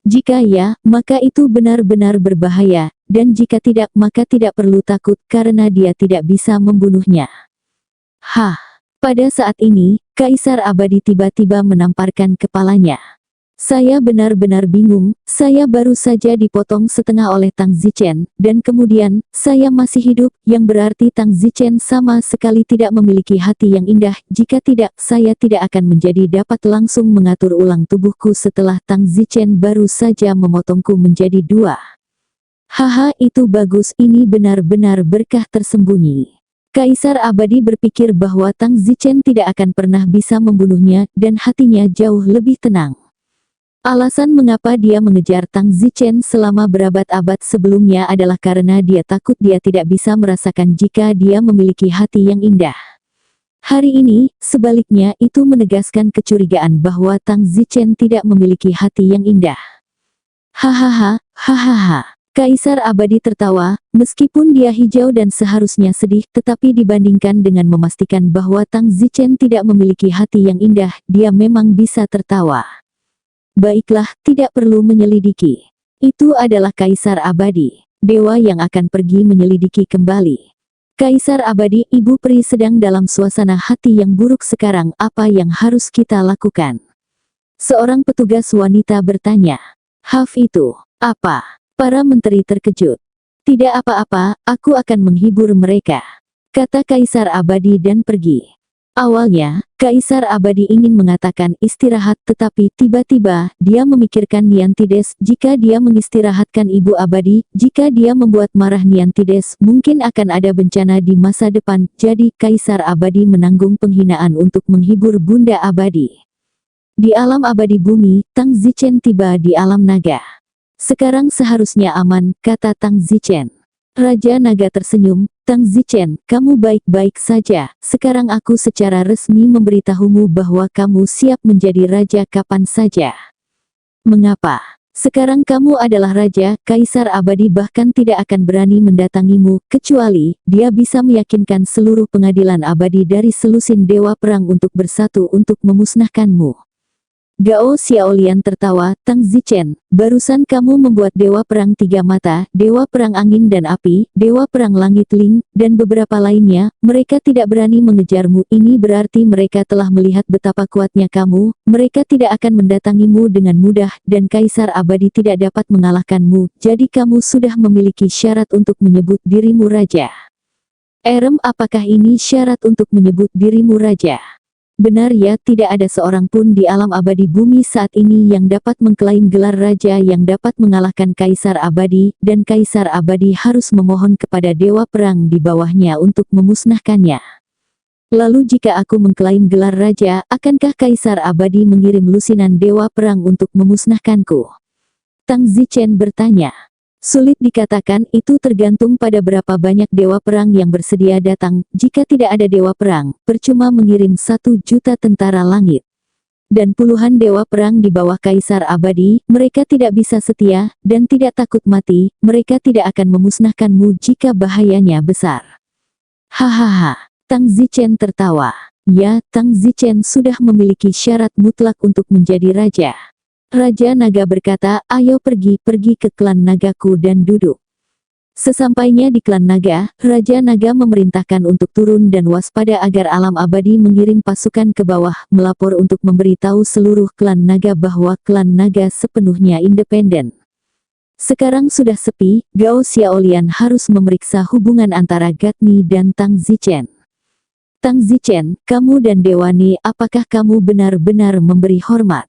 Jika ya, maka itu benar-benar berbahaya, dan jika tidak, maka tidak perlu takut karena dia tidak bisa membunuhnya. Hah! Pada saat ini, Kaisar Abadi tiba-tiba menamparkan kepalanya. Saya benar-benar bingung, saya baru saja dipotong setengah oleh Tang Zichen, dan kemudian, saya masih hidup, yang berarti Tang Zichen sama sekali tidak memiliki hati yang indah. Jika tidak, saya tidak akan menjadi dapat langsung mengatur ulang tubuhku setelah Tang Zichen baru saja memotongku menjadi dua. Haha, itu bagus, ini benar-benar berkah tersembunyi. Kaisar Abadi berpikir bahwa Tang Zichen tidak akan pernah bisa membunuhnya, dan hatinya jauh lebih tenang. Alasan mengapa dia mengejar Tang Zichen selama berabad-abad sebelumnya adalah karena dia takut dia tidak bisa merasakan jika dia memiliki hati yang indah. Hari ini, sebaliknya, itu menegaskan kecurigaan bahwa Tang Zichen tidak memiliki hati yang indah. Hahaha, hahaha. Kaisar Abadi tertawa, meskipun dia hijau dan seharusnya sedih, tetapi dibandingkan dengan memastikan bahwa Tang Zichen tidak memiliki hati yang indah, dia memang bisa tertawa. Baiklah, tidak perlu menyelidiki. Itu adalah Kaisar Abadi, dewa yang akan pergi menyelidiki kembali. Kaisar Abadi, Ibu Peri sedang dalam suasana hati yang buruk sekarang, apa yang harus kita lakukan? Seorang petugas wanita bertanya. Haf itu, apa? Para menteri terkejut. Tidak apa-apa, aku akan menghibur mereka, kata Kaisar Abadi dan pergi. Awalnya, Kaisar Abadi ingin mengatakan istirahat, tetapi tiba-tiba, dia memikirkan Niantides. Jika dia mengistirahatkan Ibu Abadi, jika dia membuat marah Niantides, mungkin akan ada bencana di masa depan. Jadi, Kaisar Abadi menanggung penghinaan untuk menghibur Bunda Abadi. Di alam abadi bumi, Tang Zichen tiba di alam naga. Sekarang seharusnya aman, kata Tang Zichen. Raja Naga tersenyum, Tang Zichen, kamu baik-baik saja. Sekarang aku secara resmi memberitahumu bahwa kamu siap menjadi raja kapan saja. Mengapa? Sekarang kamu adalah raja. Kaisar Abadi bahkan tidak akan berani mendatangimu, kecuali dia bisa meyakinkan seluruh pengadilan abadi dari selusin Dewa Perang untuk bersatu untuk memusnahkanmu. Gao Xiaolian tertawa, Tang Zichen, barusan kamu membuat dewa perang tiga mata, dewa perang angin dan api, dewa perang langit Ling, dan beberapa lainnya, mereka tidak berani mengejarmu. Ini berarti mereka telah melihat betapa kuatnya kamu, mereka tidak akan mendatangimu dengan mudah, dan Kaisar Abadi tidak dapat mengalahkanmu, jadi kamu sudah memiliki syarat untuk menyebut dirimu raja. Apakah ini syarat untuk menyebut dirimu raja? Benar ya, tidak ada seorang pun di alam abadi bumi saat ini yang dapat mengklaim gelar raja yang dapat mengalahkan Kaisar Abadi, dan Kaisar Abadi harus memohon kepada dewa perang di bawahnya untuk memusnahkannya. Lalu jika aku mengklaim gelar raja, akankah Kaisar Abadi mengirim lusinan dewa perang untuk memusnahkanku? Tang Zichen bertanya. Sulit dikatakan, itu tergantung pada berapa banyak dewa perang yang bersedia datang. Jika tidak ada dewa perang, percuma mengirim 1 juta tentara langit. Dan puluhan dewa perang di bawah Kaisar Abadi, mereka tidak bisa setia, dan tidak takut mati, mereka tidak akan memusnahkanmu jika bahayanya besar. Hahaha, Tang Zichen tertawa. Ya, Tang Zichen sudah memiliki syarat mutlak untuk menjadi raja. Raja Naga berkata, ayo pergi ke klan nagaku dan duduk. Sesampainya di klan naga, Raja Naga memerintahkan untuk turun dan waspada agar alam abadi mengirim pasukan ke bawah, melapor untuk memberitahu seluruh klan naga bahwa klan naga sepenuhnya independen. Sekarang sudah sepi, Gao Xiaolian harus memeriksa hubungan antara Gatni dan Tang Zichen. Tang Zichen, kamu dan Dewani, apakah kamu benar-benar memberi hormat?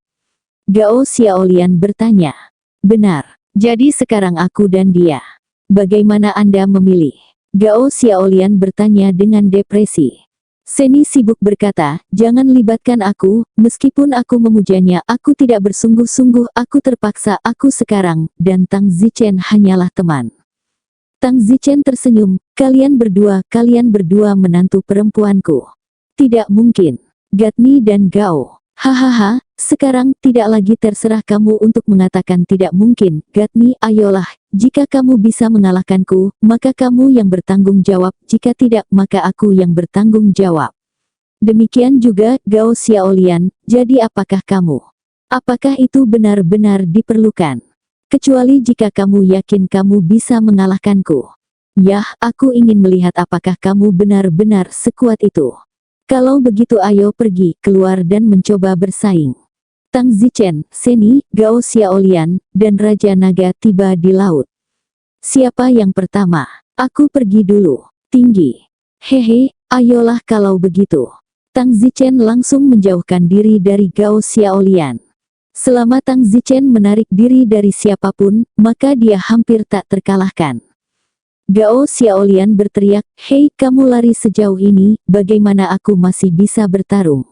Gao Xiaolian bertanya. Benar. Jadi sekarang aku dan dia. Bagaimana Anda memilih? Gao Xiaolian bertanya dengan depresi. Seni sibuk berkata, jangan libatkan aku, meskipun aku memujanya, aku tidak bersungguh-sungguh, aku terpaksa, aku sekarang, dan Tang Zichen hanyalah teman. Tang Zichen tersenyum, kalian berdua menantu perempuanku. Tidak mungkin. Gatni dan Gao. Hahaha, sekarang tidak lagi terserah kamu untuk mengatakan tidak mungkin. Gatni, ayolah, jika kamu bisa mengalahkanku, maka kamu yang bertanggung jawab, jika tidak, maka aku yang bertanggung jawab. Demikian juga, Gao Xiaolian, jadi apakah kamu? Apakah itu benar-benar diperlukan? Kecuali jika kamu yakin kamu bisa mengalahkanku. Yah, aku ingin melihat apakah kamu benar-benar sekuat itu. Kalau begitu ayo pergi keluar dan mencoba bersaing. Tang Zichen, Seni, Gao Xiaolian, dan Raja Naga tiba di laut. Siapa yang pertama? Aku pergi dulu. Tinggi. Hehe, ayolah kalau begitu. Tang Zichen langsung menjauhkan diri dari Gao Xiaolian. Selama Tang Zichen menarik diri dari siapapun, maka dia hampir tak terkalahkan. Gao Xiaolian berteriak, hei kamu lari sejauh ini, bagaimana aku masih bisa bertarung?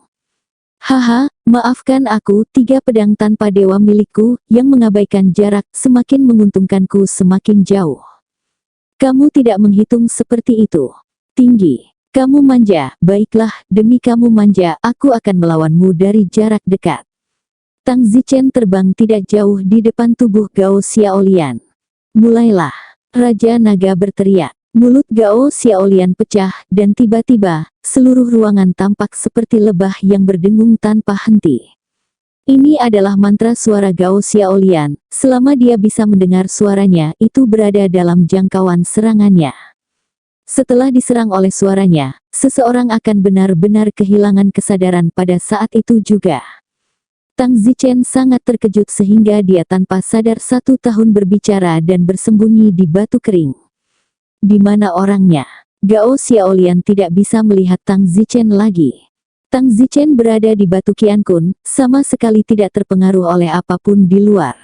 Haha, maafkan aku, 3 pedang tanpa dewa milikku, yang mengabaikan jarak, semakin menguntungkanku semakin jauh. Kamu tidak menghitung seperti itu. Tinggi. Kamu manja, baiklah, demi kamu manja, aku akan melawanmu dari jarak dekat. Tang Zichen terbang tidak jauh di depan tubuh Gao Xiaolian. Mulailah. Raja Naga berteriak. Mulut Gao Xiaolian pecah, dan tiba-tiba, seluruh ruangan tampak seperti lebah yang berdengung tanpa henti. Ini adalah mantra suara Gao Xiaolian, selama dia bisa mendengar suaranya, itu berada dalam jangkauan serangannya. Setelah diserang oleh suaranya, seseorang akan benar-benar kehilangan kesadaran pada saat itu juga. Tang Zichen sangat terkejut sehingga dia tanpa sadar 1 tahun berbicara dan bersembunyi di batu kering. Di mana orangnya? Gao Xiaolian tidak bisa melihat Tang Zichen lagi. Tang Zichen berada di batu Qiankun, sama sekali tidak terpengaruh oleh apapun di luar.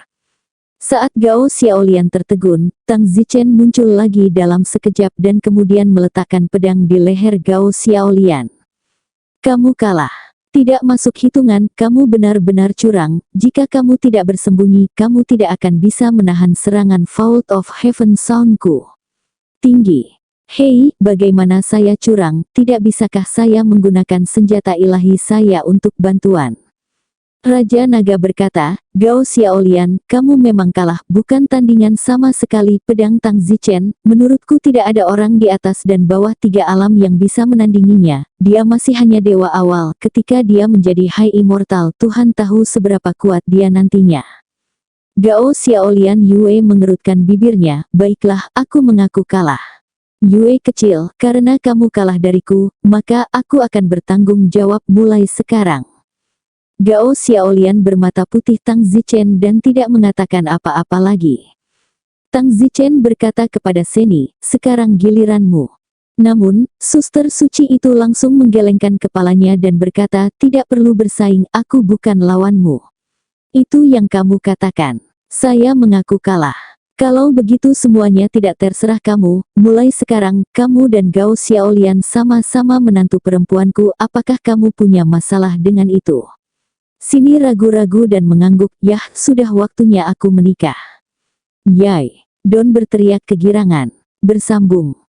Saat Gao Xiaolian tertegun, Tang Zichen muncul lagi dalam sekejap dan kemudian meletakkan pedang di leher Gao Xiaolian. Kamu kalah. Tidak masuk hitungan, kamu benar-benar curang, jika kamu tidak bersembunyi, kamu tidak akan bisa menahan serangan Vault of Heaven Soundku. Tinggi. Hei, bagaimana saya curang, tidak bisakah saya menggunakan senjata ilahi saya untuk bantuan? Raja Naga berkata, Gao Xiaolian, kamu memang kalah, bukan tandingan sama sekali. Pedang Tang Zichen, menurutku tidak ada orang di atas dan bawah 3 alam yang bisa menandinginya. Dia masih hanya dewa awal, ketika dia menjadi High Immortal, Tuhan tahu seberapa kuat dia nantinya. Gao Xiaolian Yue mengerutkan bibirnya, baiklah, aku mengaku kalah. Yue kecil, karena kamu kalah dariku, maka aku akan bertanggung jawab mulai sekarang. Gao Xiaolian bermata putih Tang Zichen dan tidak mengatakan apa-apa lagi. Tang Zichen berkata kepada Seni, sekarang giliranmu. Namun, suster suci itu langsung menggelengkan kepalanya dan berkata, tidak perlu bersaing, aku bukan lawanmu. Itu yang kamu katakan. Saya mengaku kalah. Kalau begitu semuanya tidak terserah kamu, mulai sekarang, kamu dan Gao Xiaolian sama-sama menantu perempuanku, apakah kamu punya masalah dengan itu? Sini ragu-ragu dan mengangguk, yah, sudah waktunya aku menikah. Yai, Don berteriak kegirangan. Bersambung.